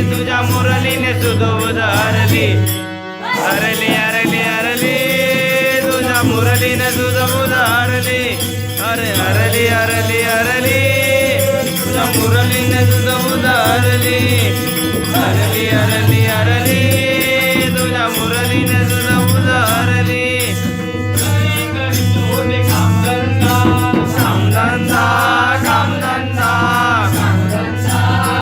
तुझ्या मुरलीने सुधोद हरली हरली हरली हरली तुझ्या मुरलीने सुधोद हरली अरे हरली हरली हरली तुझ्या मुरलीने सुधोद हरली हरली हरली हरली तुझ्या मुरलीने सुध